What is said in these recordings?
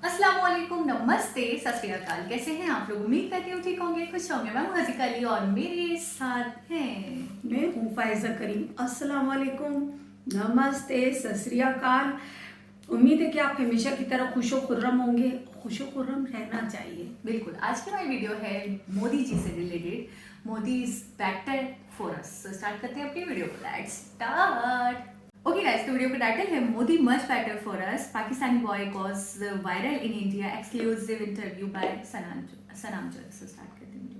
अस्सलामुअलैकुम, नमस्ते, सत श्री अकाल। कैसे हैं आप लोग? उम्मीद करती हूँ ठीक होंगे, खुश होंगे। मैं हूँ हज़िका अली और मेरे साथ हैं मैं हूँ फायज़ा करीम। अस्सलाम वालेकुम, नमस्ते, सत श्री अकाल। उम्मीद है कि आप हमेशा की तरह खुशो खुर्रम होंगे। खुशो खुर्रम रहना चाहिए। बिल्कुल। आज की हमारी वीडियो है मोदी जी से related. Modi is better for us. Start करते हैं अपनी वीडियो को। Let's start. ओके गाइस, तो वीडियो का टाइटल है Modi much better for us, Pakistani boy goes viral in India, exclusive interview by Sanam Jatt. से स्टार्ट करते हैं वीडियो।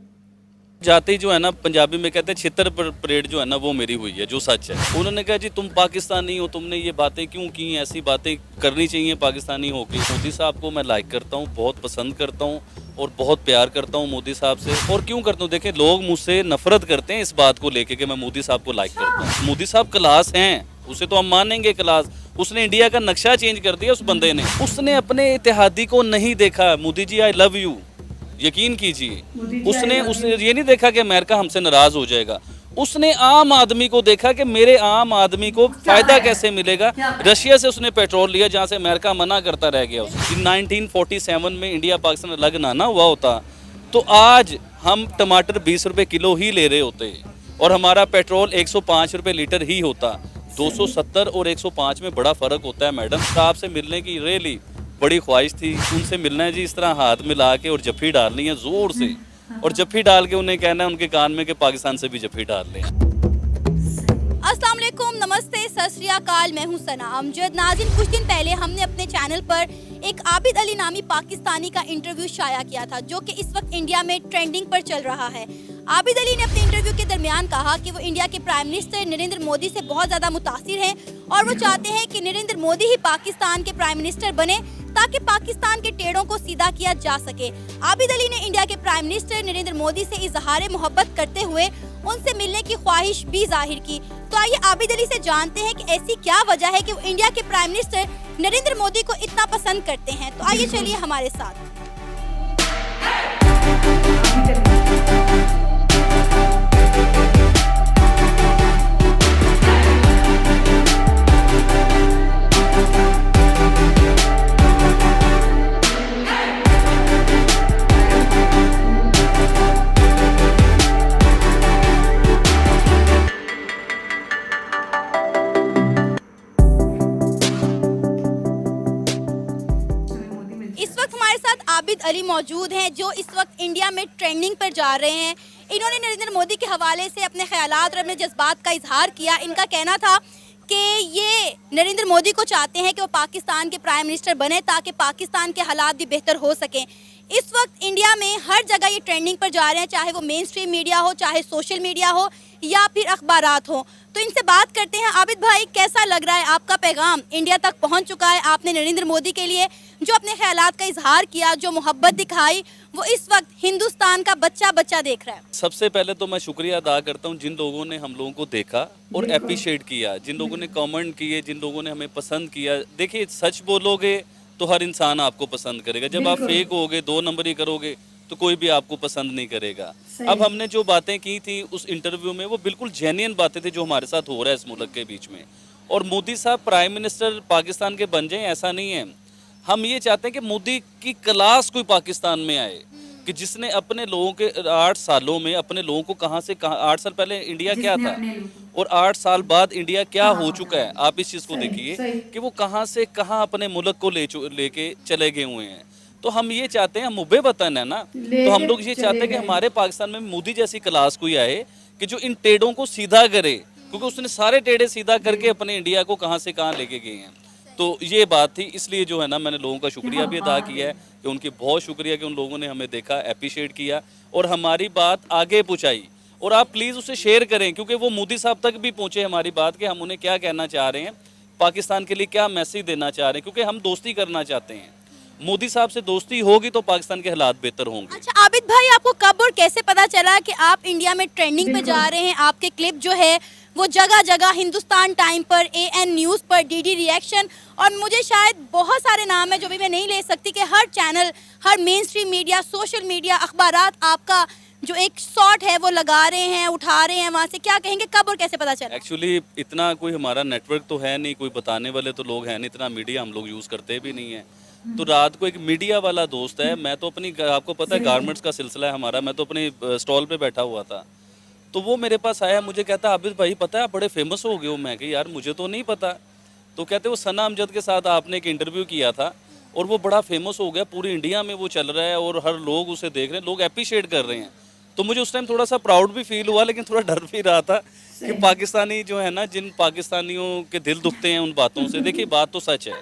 जाते ही जो है ना, पंजाबी में कहते हैं छितर परेड जो है ना वो मेरी हुई है, जो सच है। उन्होंने कहा जी तुम पाकिस्तानी हो, तुमने ये बातें क्यों की, ऐसी बातें करनी चाहिए पाकिस्तानी होके। मोदी साहब को मैं लाइक करता हूँ, बहुत पसंद करता हूँ और बहुत प्यार करता हूँ मोदी साहब से। और क्यों करता हूँ, देखें लोग मुझसे नफरत करते हैं इस बात को लेके कि मैं मोदी साहब को लाइक करता हूँ। मोदी साहब क्लास हैं, उसे तो हम मानेंगे क्लास। उसने इंडिया का नक्शा चेंज कर दिया उस बंदे ने। उसने अपने इत्तेहादी को नहीं देखा। Modi ji I love you, यकीन कीजिए। उसने ये नहीं देखा कि अमेरिका हमसे नाराज हो जाएगा। उसने आम आदमी को देखा कि मेरे आम आदमी को फायदा कैसे मिलेगा। रशिया से उसने पेट्रोल लिया जहाँ से अमेरिका मना करता रह गया। 1947 में इंडिया पाकिस्तान अलग ना हुआ होता तो आज हम टमाटर 20 रुपए किलो ही ले रहे होते और हमारा पेट्रोल 105 रुपए लीटर ही होता। 270 और 105 में बड़ा फर्क होता है मैडम। साहब से मिलने की रियली बड़ी ख्वाहिश थी, उनसे मिलना है जी। इस तरह हाथ मिला के और जफ्फी डालनी है जोर से, और जफ्फी डाल के उन्हें कहना है उनके कान में कि पाकिस्तान से भी जफ्फी डाल लें। अस्सलाम वालेकुम, नमस्ते, सत श्री अकाल। मैं हूं सना अमजद। नाज़रीन, कुछ दिन पहले हमने अपने चैनल पर एक आबिद अली नामी पाकिस्तानी का इंटरव्यू शाया किया था, जो कि इस वक्त इंडिया में ट्रेंडिंग पर चल रहा है। आबिद अली ने अपने इंटरव्यू के दरमियान कहा कि वो इंडिया के प्राइम मिनिस्टर नरेंद्र मोदी से बहुत ज़्यादा मुतासिर हैं और वो चाहते हैं कि नरेंद्र मोदी ही पाकिस्तान के प्राइम मिनिस्टर बने ताकि पाकिस्तान के टेढ़ों को सीधा किया जा सके। आबिद अली ने इंडिया के प्राइम मिनिस्टर नरेंद्र मोदी से इजहार मोहब्बत करते हुए उनसे मिलने की ख्वाहिश भी जाहिर की। तो आइए आबिद अली से जानते हैं कि ऐसी क्या वजह है कि वो इंडिया के प्राइम मिनिस्टर नरेंद्र मोदी को इतना पसंद करते हैं। तो आइए चलिए हमारे साथ। इस वक्त हमारे साथ आबिद अली मौजूद हैं, जो इस वक्त इंडिया में ट्रेंडिंग पर जा रहे हैं। इन्होंने नरेंद्र मोदी के हवाले से अपने ख्यालात और अपने जज्बात का इजहार किया। इनका कहना था कि ये नरेंद्र मोदी को चाहते हैं कि वो पाकिस्तान के प्राइम मिनिस्टर बने ताकि पाकिस्तान के हालात भी बेहतर हो सकें। इस वक्त इंडिया में हर जगह ये ट्रेंडिंग पर जा रहे हैं, चाहे वो मेन स्ट्रीम मीडिया हो, चाहे सोशल मीडिया हो या फिर अखबारात हो। तो इनसे बात करते हैं। आबिद भाई, कैसा लग रहा है? आपका पैगाम इंडिया तक पहुंच चुका है। आपने नरेंद्र मोदी के लिए जो अपने ख्यालात का इजहार किया, जो मोहब्बत दिखाई, वो इस वक्त हिंदुस्तान का बच्चा बच्चा देख रहा है। सबसे पहले तो मैं शुक्रिया अदा करता हूँ जिन लोगों ने हम लोगों को देखा और अप्रिशिएट किया, जिन लोगों ने कमेंट किए, जिन लोगों ने हमें पसंद किया। देखिए, सच बोलोगे तो हर इंसान आपको पसंद करेगा। जब आप फेक होगे, दो नंबरी करोगे तो कोई भी आपको पसंद नहीं करेगा। अब हमने जो बातें की थी उस इंटरव्यू में, वो बिल्कुल जेन्युइन बातें थी जो हमारे साथ हो रहा है इस मुल्क के बीच में। और मोदी साहब प्राइम मिनिस्टर पाकिस्तान के बन जाएं, ऐसा नहीं है। हम ये चाहते हैं कि मोदी की क्लास कोई पाकिस्तान में आए, कि जिसने अपने लोगों के 8 सालों में अपने लोगों को कहाँ से कहाँ, 8 साल पहले इंडिया क्या था और 8 साल बाद इंडिया क्या हो चुका है। आप इस चीज़ को देखिए कि वो कहाँ से कहाँ अपने मुल्क को लेके चले गए हुए हैं। तो हम ये चाहते हैं, हम मुबे वतन है ना, तो हम लोग ये चाहते हैं कि हमारे पाकिस्तान में मोदी जैसी क्लास कोई आए कि जो इन टेढ़ों को सीधा करे, क्योंकि उसने सारे टेढ़े सीधा करके अपने इंडिया को कहाँ से कहाँ लेके गए हैं। तो ये बात थी, इसलिए जो है ना मैंने लोगों का शुक्रिया भी अदा किया है कि उनकी बहुत शुक्रिया कि उन लोगों ने हमें देखा, अप्रिशिएट किया और हमारी बात आगे पहुँचाई। और आप प्लीज़ उसे शेयर करें, क्योंकि वो मोदी साहब तक भी पहुँचे हमारी बात कि हम उन्हें क्या कहना चाह रहे हैं, पाकिस्तान के लिए क्या मैसेज देना चाह रहे हैं, क्योंकि हम दोस्ती करना चाहते हैं। मोदी साहब से दोस्ती होगी तो पाकिस्तान के हालात बेहतर होंगे। अच्छा आबिद भाई, आपको कब और कैसे पता चला कि आप इंडिया में ट्रेंडिंग पे जा रहे हैं? आपके क्लिप जो है वो जगह जगह, हिंदुस्तान टाइम पर, एएन न्यूज़ पर, डीडी रिएक्शन, और मुझे शायद बहुत सारे नाम है जो भी मैं नहीं ले सकती, कि हर चैनल, हर mainstream media, social media, अखबारात आपका जो एक शॉट है वो लगा रहे हैं, उठा रहे हैं वहाँ से। क्या कहेंगे, कब और कैसे पता चला? एक्चुअली इतना कोई हमारा नेटवर्क तो है नहीं, कोई बताने वाले तो लोग हैं नहीं, इतना मीडिया हम लोग यूज़ करते भी नहीं है। तो रात को एक मीडिया वाला दोस्त है, मैं तो अपनी, आपको पता है गारमेंट्स का सिलसिला है हमारा, मैं तो अपने स्टॉल पे बैठा हुआ था, तो वो मेरे पास आया, मुझे कहता आबिद भाई पता है आप बड़े फेमस हो गए हो। मैं कहा यार मुझे तो नहीं पता। तो कहते वो सना अमजद के साथ आपने एक इंटरव्यू किया था और वो बड़ा फेमस हो गया, पूरी इंडिया में वो चल रहा है और हर लोग उसे देख रहे हैं, लोग अप्रिशिएट कर रहे हैं। तो मुझे उस टाइम थोड़ा सा प्राउड भी फील हुआ, लेकिन थोड़ा डर भी रहा था कि पाकिस्तानी जो है ना, जिन पाकिस्तानियों के दिल दुखते हैं उन बातों से। देखिए बात तो सच है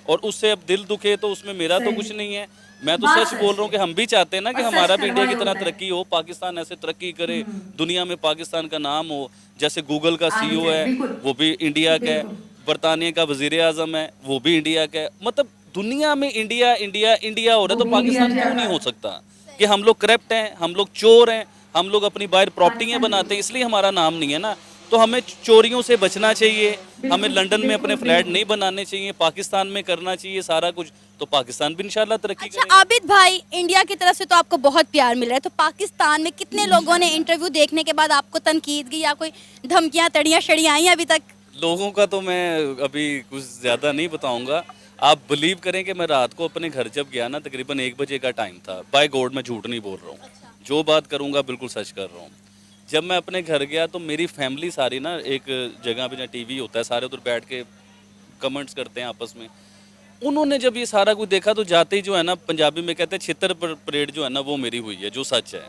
और उससे अब दिल दुखे तो उसमें मेरा तो कुछ नहीं है। मैं तो सच बोल रहा हूँ कि हम भी चाहते हैं ना कि हमारा भी इंडिया की तरह तरक्की हो, पाकिस्तान ऐसे तरक्की करे, दुनिया में पाकिस्तान का नाम हो। जैसे गूगल का CEO है वो भी इंडिया का है, बरतानिया का वजीर आजम है वो भी इंडिया का है। मतलब दुनिया में इंडिया इंडिया इंडिया हो रहा है, तो पाकिस्तान क्यों नहीं हो सकता? कि हम लोग करप्ट हैं, हम लोग चोर हैं, हम लोग अपनी बाहर प्रॉपर्टियाँ बनाते हैं, इसलिए हमारा नाम नहीं है ना। तो हमें चोरियों से बचना चाहिए, हमें लंदन में अपने फ्लैट नहीं बनाने चाहिए, पाकिस्तान में करना चाहिए सारा कुछ, तो पाकिस्तान भी इंशाल्लाह तरक्की अच्छा करेगा। आबिद भाई, इंडिया की तरफ से तो आपको बहुत प्यार मिल रहा है, तो पाकिस्तान में कितने लोगों ने इंटरव्यू देखने के बाद आपको तनकीद की या कोई धमकियां तड़ियां शड़ियां आई अभी तक? लोगों का तो मैं अभी कुछ ज़्यादा नहीं बताऊंगा। आप बिलीव करें कि मैं रात को अपने घर जब गया ना, तकरीबन 1 बजे का टाइम था। बाय गॉड मैं झूठ नहीं बोल रहा हूँ, जो बात करूँगा बिल्कुल सच कर रहा हूँ। जब मैं अपने घर गया तो मेरी फैमिली सारी ना एक जगह पे जहाँ TV होता है, सारे उधर बैठ के कमेंट्स करते हैं आपस में। उन्होंने जब ये सारा कुछ देखा तो जाते ही जो है ना, पंजाबी में कहते हैं छितर परेड जो है ना, वो मेरी हुई है, जो सच है।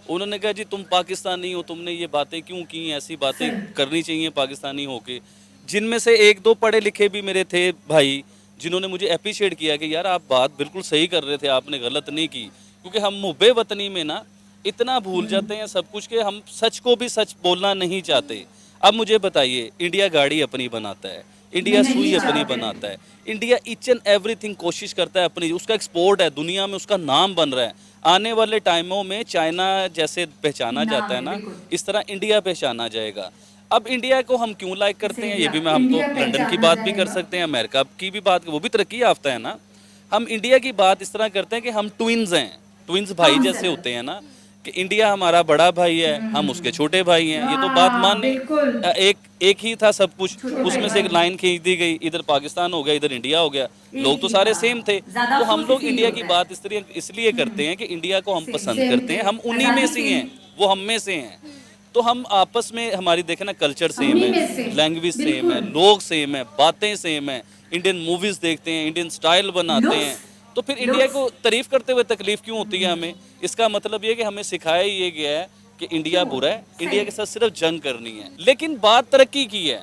उन्होंने कहा जी तुम पाकिस्तानी हो, तुमने ये बातें क्यों की, ऐसी बातें करनी चाहिए पाकिस्तानी होके। जिनमें से 1-2 पढ़े लिखे भी मेरे थे भाई, जिन्होंने मुझे अप्रिशिएट किया कि यार आप बात बिल्कुल सही कर रहे थे, आपने गलत नहीं की। क्योंकि हम मुब्बे वतनी में ना इतना भूल जाते हैं सब कुछ कि हम सच को भी सच बोलना नहीं चाहते। अब मुझे बताइए, इंडिया गाड़ी अपनी बनाता है, इंडिया सुई अपनी बनाता है, इंडिया ईच एंड एवरीथिंग कोशिश करता है अपनी, उसका एक्सपोर्ट है, दुनिया में उसका नाम बन रहा है। आने वाले टाइमों में चाइना जैसे पहचाना जाता है ना, इस तरह इंडिया पहचाना जाएगा। अब इंडिया को हम क्यों लाइक करते हैं, ये भी मैं, हम तो लंदन की बात भी कर सकते हैं, अमेरिका की भी बात, वो भी तरक्की याफ्ता है ना। हम इंडिया की बात इस तरह करते हैं कि हम ट्विंस हैं, ट्विंस भाई जैसे होते हैं ना, कि इंडिया हमारा बड़ा भाई है, हम उसके छोटे भाई हैं। ये तो बात मानने, एक ही था सब कुछ, उसमें से एक लाइन खींच दी गई, इधर पाकिस्तान हो गया, इधर इंडिया हो गया, लोग तो सारे सेम थे। तो हम लोग इंडिया की बात इसलिए करते हैं कि इंडिया को हम पसंद करते हैं, हम उन्हीं में से हैं, वो हम में से हैं। तो हम आपस में, हमारी देखे ना, कल्चर सेम है, लैंग्वेज सेम है, लोग सेम है, बातें सेम है, इंडियन मूवीज देखते हैं, इंडियन स्टाइल बनाते हैं। तो फिर इंडिया को तारीफ करते हुए तकलीफ क्यों होती है हमें? इसका मतलब ये कि हमें सिखाया ये गया है कि इंडिया बुरा है, इंडिया के साथ सिर्फ जंग करनी है। लेकिन बात तरक्की की है,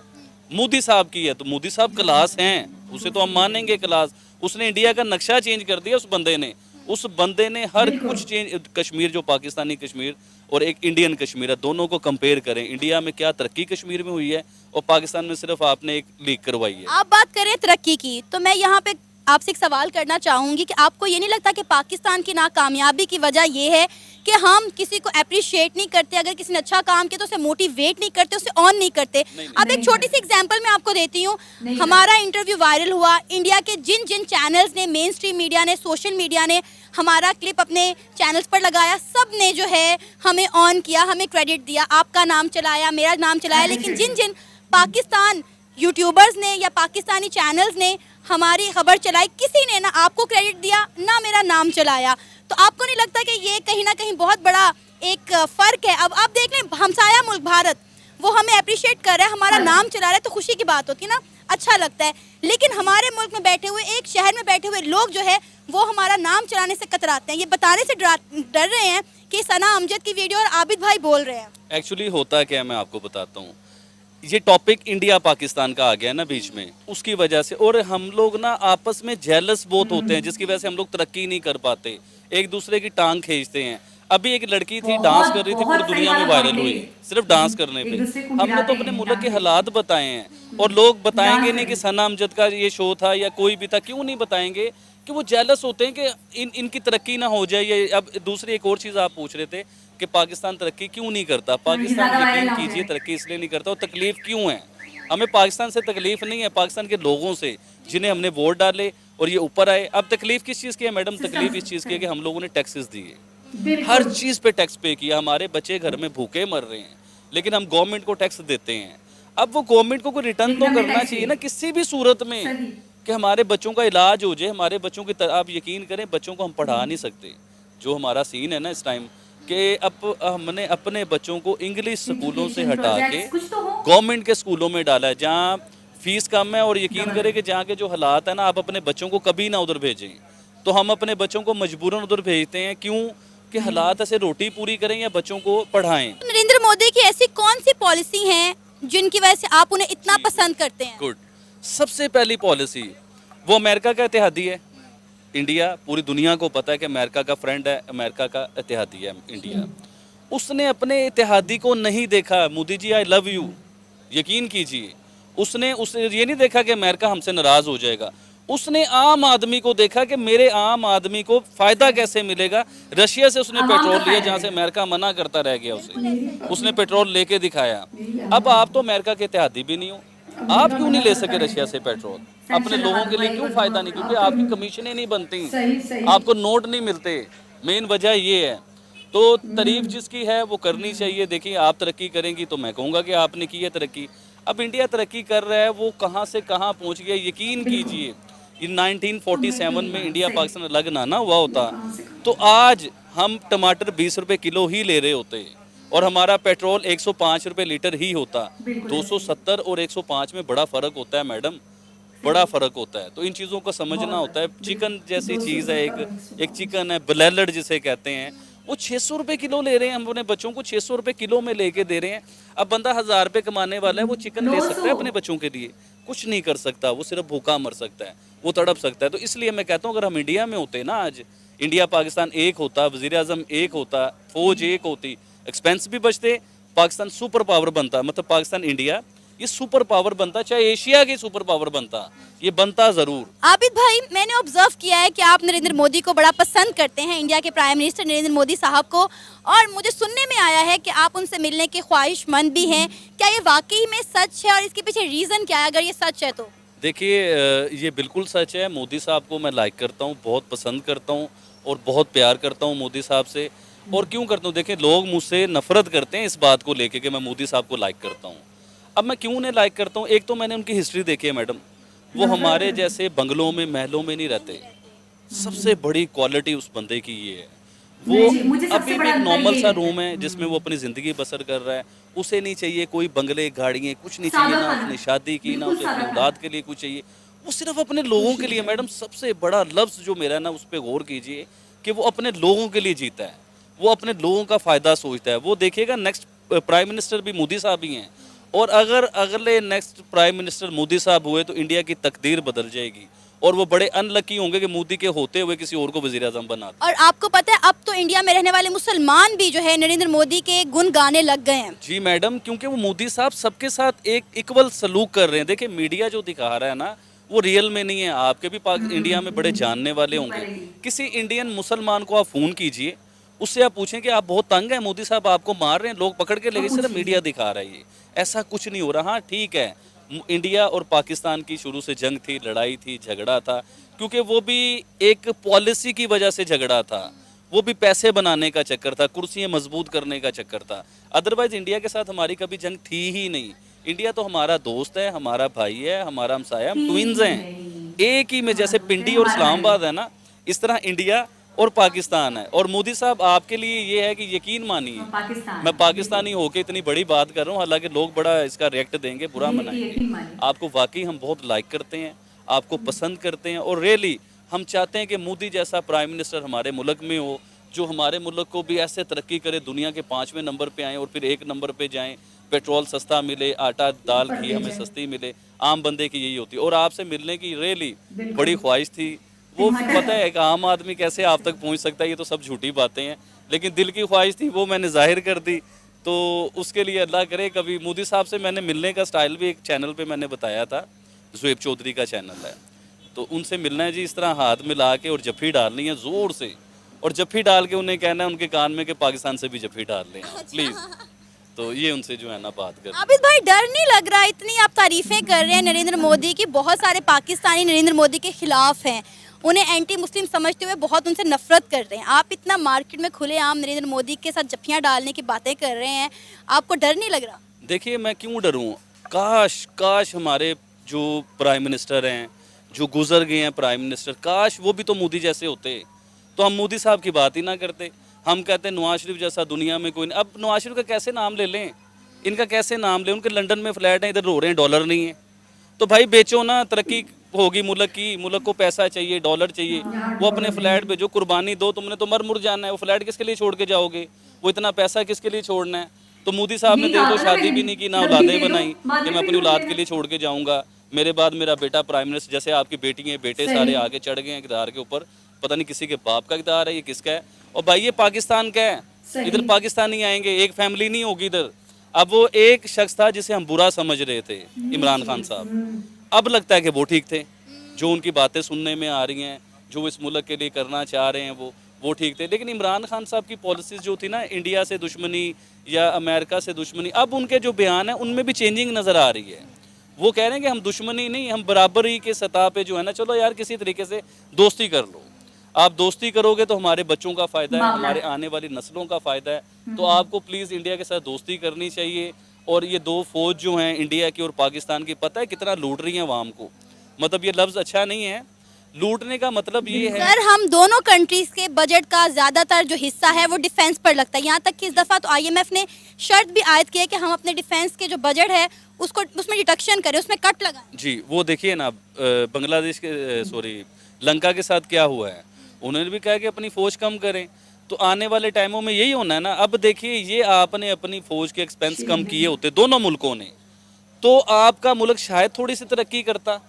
मोदी साहब की है, तो मोदी साहब क्लास हैं, उसे तो हम मानेंगे क्लास। उसने इंडिया का नक्शा चेंज कर दिया, उस बंदे ने हर कुछ चेंज। कश्मीर जो पाकिस्तानी कश्मीर और एक इंडियन कश्मीर है, दोनों को कंपेयर करें, इंडिया में क्या तरक्की कश्मीर में हुई है और पाकिस्तान में सिर्फ आपने एक लीक करवाई है। आप बात करें तरक्की की, तो मैं यहाँ पे आपसे एक सवाल करना चाहूंगी कि आपको ये नहीं लगता कि पाकिस्तान की नाकामयाबी की वजह ये है कि हम किसी को अप्रिशिएट नहीं करते, अगर किसी ने अच्छा काम किया तो उसे मोटिवेट नहीं करते, उसे ऑन नहीं करते? अब एक छोटी सी एग्जांपल मैं आपको देती हूँ। हमारा इंटरव्यू वायरल हुआ, इंडिया के जिन जिन चैनल्स ने, मेन स्ट्रीम मीडिया ने, सोशल मीडिया ने हमारा क्लिप अपने चैनल्स पर लगाया, सब ने जो है हमें ऑन किया, हमें क्रेडिट दिया, आपका नाम चलाया, मेरा नाम चलाया। लेकिन जिन जिन पाकिस्तान यूट्यूबर्स ने या पाकिस्तानी चैनल्स ने हमारी खबर चलाई, किसी ने ना आपको क्रेडिट दिया ना मेरा नाम चलाया। तो आपको नहीं लगता कि ये कहीं ना कहीं बहुत बड़ा एक फ़र्क है? अब आप देख लें, हमसाया मुल्क भारत, वो हमें अप्रिशिएट कर रहा है, हमारा नाम चला रहा है, तो खुशी की बात होती है ना, अच्छा लगता है। लेकिन हमारे मुल्क में बैठे हुए, एक शहर में बैठे हुए लोग जो है वो हमारा नाम चलाने से कतराते हैं, ये बताने से डर रहे हैं कि सना अमजद की वीडियो और आबिद भाई बोल रहे हैं। एक्चुअली होता क्या है, मैं आपको बताता हूँ। ये टॉपिक इंडिया पाकिस्तान का आ गया ना बीच में, उसकी वजह से, और हम लोग ना आपस में जेलस बहुत होते हैं, जिसकी वजह से हम लोग तरक्की नहीं कर पाते, एक दूसरे की टांग खींचते हैं। अभी एक लड़की थी, डांस कर रही थी, पूरी दुनिया में वायरल हुई सिर्फ डांस करने पे। हमने तो अपने मुल्क के हालात बताए हैं, और लोग बताएंगे नहीं कि सना अमजद का ये शो था या कोई भी था। क्यों नहीं बताएंगे? कि वो जेलस होते हैं कि इनकी तरक्की ना हो जाए। ये अब दूसरी एक और चीज़ आप पूछ रहे थे कि पाकिस्तान तरक्की क्यों नहीं करता। पाकिस्तान यकीन कीजिए तरक्की इसलिए नहीं करता, और तकलीफ क्यों है हमें? पाकिस्तान से तकलीफ नहीं है, पाकिस्तान के लोगों से, जिन्हें हमने वोट डाले और ये ऊपर आए। अब तकलीफ किस चीज़ की है मैडम? तकलीफ इस चीज़ की है कि हम लोगों ने टैक्सेस दिए, हर चीज़ पे टैक्स पे किया, हमारे बच्चे घर में भूखे मर रहे हैं, लेकिन हम गवर्नमेंट को टैक्स देते हैं। अब वो गवर्नमेंट को कोई रिटर्न तो करना चाहिए ना, किसी भी सूरत में। कि हमारे बच्चों का इलाज हो जाए, हमारे बच्चों की आप यकीन करें बच्चों को हम पढ़ा नहीं सकते। जो हमारा सीन है ना इस टाइम कि अब हमने अपने बच्चों को इंग्लिश स्कूलों से हटा के कुछ तो हो। गवर्नमेंट के स्कूलों में डाला है जहाँ फीस कम है, और यकीन करें कि जहाँ के जो हालात है ना, आप अपने बच्चों को कभी ना उधर भेजें। तो हम अपने बच्चों को मजबूरन उधर भेजते हैं, क्यों कि हालात ऐसे रोटी पूरी करें या बच्चों को पढ़ाएं। नरेंद्र मोदी की ऐसी कौन सी पॉलिसी है जिनकी वजह से आप उन्हें इतना पसंद करते हैं? गुड। सबसे पहली पॉलिसी वो अमेरिका का इत्तेहादी है। इंडिया, पूरी दुनिया को पता है कि अमेरिका का फ्रेंड है, अमेरिका का इत्तेहादी है इंडिया। उसने अपने इत्तेहादी को नहीं देखा, Modi ji I love you, यकीन कीजिए। उसने ये नहीं देखा कि अमेरिका हमसे नाराज हो जाएगा। उसने आम आदमी को देखा कि मेरे आम आदमी को फायदा कैसे मिलेगा। रशिया से उसने पेट्रोल लिया जहाँ से अमेरिका मना करता रह गया, उसने पेट्रोल लेके दिखाया। अब आप तो अमेरिका के इत्तेहादी भी नहीं हो, आप क्यों नहीं ले सके रशिया से पेट्रोल? अपने लोगों के लिए क्यों फायदा नहीं? क्योंकि आपकी कमीशनें नहीं बनती, आपको नोट नहीं मिलते। मेन वजह ये है। तो तारीफ जिसकी है वो करनी चाहिए। देखिए, आप तरक्की करेंगी तो मैं कहूँगा कि आपने की है तरक्की। अब इंडिया तरक्की कर रहा है, वो कहाँ से कहाँ पहुँच गया। यकीन कीजिए, इन 1947 में इंडिया पाकिस्तान अलग ना हुआ होता तो आज हम टमाटर 20 रुपए किलो ही ले रहे होते, और हमारा पेट्रोल 105 रुपए लीटर ही होता। 270 और 105 में बड़ा फ़र्क होता है मैडम, बड़ा फ़र्क होता है। तो इन चीज़ों को समझना होता है। चिकन जैसी चीज़ है, एक चिकन है ब्लेलड जिसे कहते हैं, वो 600 रुपये किलो ले रहे हैं। हम अपने बच्चों को 600 रुपये किलो में लेके दे रहे हैं। अब बंदा 1000 रुपये कमाने वाला है, वो चिकन ले सकता है अपने बच्चों के लिए? कुछ नहीं कर सकता, वो सिर्फ भूखा मर सकता है, वो तड़प सकता है। तो इसलिए मैं कहता हूँ, अगर हम इंडिया में होते ना, आज इंडिया पाकिस्तान एक होता, वज़ीर आज़म एक होता, फौज एक होती, एक्सपेंस भी बचते, पाकिस्तान सुपर पावर बनता। मतलब पाकिस्तान इंडिया ये सुपर पावर बनता, चाहे एशिया की सुपर पावर बनता, ये बनता ज़रूर। आबिद भाई, मैंने ऑब्जर्व किया है कि आप नरेंद्र मोदी को बड़ा पसंद करते हैं, इंडिया के प्राइम मिनिस्टर नरेंद्र मोदी साहब को, और मुझे सुनने में आया है कि आप उनसे मिलने के ख्वाहिशमंद भी हैं। क्या ये वाकई में सच है, और इसके पीछे रीज़न क्या है अगर ये सच है तो? देखिए, ये बिल्कुल सच है। मोदी साहब को मैं लाइक करता हूँ, बहुत पसंद करता हूँ, और बहुत प्यार करता हूँ मोदी साहब से। और क्यों करता हूँ? देखिए, लोग मुझसे नफरत करते हैं इस बात को लेके कि मैं मोदी साहब को लाइक करता हूँ। अब मैं क्यों उन्हें लाइक करता हूँ? एक तो मैंने उनकी हिस्ट्री देखी है मैडम, वो हमारे जैसे बंगलों में महलों में नहीं रहते। सबसे बड़ी क्वालिटी उस बंदे की ये है, वो अभी भी नॉर्मल सा रूम है जिसमें वो अपनी ज़िंदगी बसर कर रहा है। उसे नहीं चाहिए कोई बंगले गाड़ियाँ, कुछ नहीं चाहिए, ना उसने शादी की, ना उसे अपनी औलाद के लिए कुछ चाहिए, वो सिर्फ अपने लोगों के लिए। मैडम, सबसे बड़ा लफ्ज़ जो मेरा है ना, उस पर गौर कीजिए कि वो अपने लोगों के लिए जीता है, वो अपने लोगों का फ़ायदा सोचता है। वो देखिएगा, नेक्स्ट प्राइम मिनिस्टर भी मोदी साहब ही हैं, और अगर अगले नेक्स्ट प्राइम मिनिस्टर मोदी साहब हुए तो इंडिया की तकदीर बदल जाएगी, और वो बड़े अनलकी होंगे कि मोदी के होते हुए किसी और को वज़ीर आज़म बना। और आपको पता है, अब तो इंडिया में रहने वाले मुसलमान भी जो है नरेंद्र मोदी के गुण गाने लग गए हैं। जी मैडम, क्योंकि वो मोदी साहब सबके साथ एक इक्वल सलूक कर रहे हैं। देखिए, मीडिया जो दिखा रहा है ना, वो रियल में नहीं है। आपके भी इंडिया में बड़े जानने वाले होंगे। किसी इंडियन मुसलमान को आप फ़ोन कीजिए, उससे आप पूछें कि आप बहुत तंग हैं, मोदी साहब आपको मार रहे हैं, लोग पकड़ के ले गए, सिर्फ मीडिया दिखा रहा है। ये ऐसा कुछ नहीं हो रहा। हाँ, ठीक है, इंडिया और पाकिस्तान की शुरू से जंग थी, लड़ाई थी, झगड़ा था, क्योंकि वो भी एक पॉलिसी की वजह से झगड़ा था, वो भी पैसे बनाने का चक्कर था, कुर्सियाँ मजबूत करने का चक्कर था। अदरवाइज इंडिया के साथ हमारी कभी जंग थी ही नहीं। इंडिया तो हमारा दोस्त है, हमारा भाई है, हमारा हमसाया, हम ट्विन्स हैं एक ही में। जैसे पिंडी और इस्लामाबाद है ना, इस तरह इंडिया और पाकिस्तान है। और मोदी साहब, आपके लिए ये है कि यकीन मानिए, मैं पाकिस्तानी होके इतनी बड़ी बात कर रहा हूँ, हालांकि लोग बड़ा इसका रिएक्ट देंगे, बुरा मनाएंगे। आपको वाकई हम बहुत लाइक करते हैं, आपको पसंद करते हैं, और रियली हम चाहते हैं कि मोदी जैसा प्राइम मिनिस्टर हमारे मुल्क में हो, जो हमारे मुल्क को भी ऐसे तरक्की करे, दुनिया के 5वें नंबर पे आएँ और फिर 1 नंबर पे जाएँ, पेट्रोल सस्ता मिले, आटा दाल घी हमें सस्ती मिले। आम बंदे की यही होती है। और आपसे मिलने की रियली बड़ी ख्वाहिश थी। वो पता है कि आम आदमी कैसे आप तक पहुंच सकता है, ये तो सब झूठी बातें हैं, लेकिन दिल की ख्वाहिश थी, वो मैंने जाहिर कर दी। तो उसके लिए अल्लाह करे कभी मोदी साहब से मैंने मिलने का स्टाइल भी एक चैनल पे मैंने बताया था, ज़ुएब चौधरी का चैनल है, तो उनसे मिलना है जी, इस तरह हाथ मिला के और जफ़ी डालनी है ज़ोर से, और जफ़ी डाल के उन्हें कहना है उनके कान में कि पाकिस्तान से भी जफ़ी डाल लें प्लीज़। तो ये उनसे जो है ना बात कर। आबिद भाई, डर नहीं लग रहा? इतनी आप तारीफें कर रहे हैं नरेंद्र मोदी की, बहुत सारे पाकिस्तानी नरेंद्र मोदी के खिलाफ हैं, उन्हें एंटी मुस्लिम समझते हुए बहुत उनसे नफरत कर रहे हैं। आप इतना मार्केट में खुलेआम नरेंद्र मोदी के साथ जफ्फियाँ डालने की बातें कर रहे हैं, आपको डर नहीं लग रहा? देखिए, मैं क्यों डरूं? काश हमारे जो प्राइम मिनिस्टर हैं, जो गुजर गए हैं प्राइम मिनिस्टर, काश वो भी तो मोदी जैसे होते, तो हम मोदी साहब की बात ही ना करते। हम कहते हैं नवाज शरीफ जैसा दुनिया में कोई नहीं। अब नवाज शरीफ का कैसे नाम ले लें, इनका कैसे नाम लें? उनके लंदन में फ्लैट हैं, इधर रो रहे हैं डॉलर नहीं है। तो भाई बेचो ना, तरक्की होगी मुल्क की, मुल्क को पैसा चाहिए, डॉलर चाहिए, वो अपने फ्लैट पे जो कुर्बानी दो, तुमने तो मर मुर जाना है, वो फ्लैट किसके लिए छोड़ के जाओगे? वो इतना पैसा किसके लिए छोड़ना है? तो मोदी साहब ने देखो शादी भी नहीं की, ना औलादें बनाई कि मैं अपनी औलाद के लिए छोड़ के जाऊंगा, मेरे बाद मेरा बेटा प्राइम मिनिस्टर, जैसे आपकी बेटी है, बेटे सारे आगे चढ़ गए हैं इक़्तिदार के ऊपर, पता नहीं किसी के बाप का इक़्तिदार है, ये किसका है? और भाई ये पाकिस्तान का है, इधर पाकिस्तानी आएंगे, एक फैमिली नहीं होगी इधर। अब वो एक शख्स था जिसे हम बुरा समझ रहे थे, इमरान खान साहब, अब लगता है कि वो ठीक थे, जो उनकी बातें सुनने में आ रही हैं, जो इस मुल्क के लिए करना चाह रहे हैं वो ठीक थे। लेकिन इमरान खान साहब की पॉलिसीज़ जो थी ना, इंडिया से दुश्मनी या अमेरिका से दुश्मनी, अब उनके जो बयान हैं उनमें भी चेंजिंग नज़र आ रही है। वो कह रहे हैं कि हम दुश्मनी नहीं, हम बराबरी के सतह पे जो है ना, चलो यार किसी तरीके से दोस्ती कर लो। आप दोस्ती करोगे तो हमारे बच्चों का फ़ायदा है, हमारे आने वाली नस्लों का फ़ायदा है। तो आपको प्लीज़ इंडिया के साथ दोस्ती करनी चाहिए। और ये दो फौज जो हैं इंडिया की और पाकिस्तान की, पता है कितना लूट रही हैं अवाम को? मतलब ये लफ्ज़ अच्छा नहीं है, लूटने का मतलब ये है। सर हम दोनों कंट्रीज के बजट का ज़्यादातर जो हिस्सा है वो डिफेंस पर लगता है, यहाँ तक कि इस दफ़ा तो IMF ने शर्त भी आयद की है कि हम अपने डिफेंस के जो बजट है उसको उसमें डिडक्शन करें, उसमें कट लगाएं। जी वो देखिए ना, बांग्लादेश के सॉरी लंका के साथ क्या हुआ है, उन्होंने भी कहा कि अपनी फ़ौज कम करें। तो आने वाले टाइमों में यही होना है ना। अब देखिए ये आपने अपनी फ़ौज के एक्सपेंस कम किए होते दोनों मुल्कों ने, तो आपका मुल्क शायद थोड़ी सी तरक्की करता,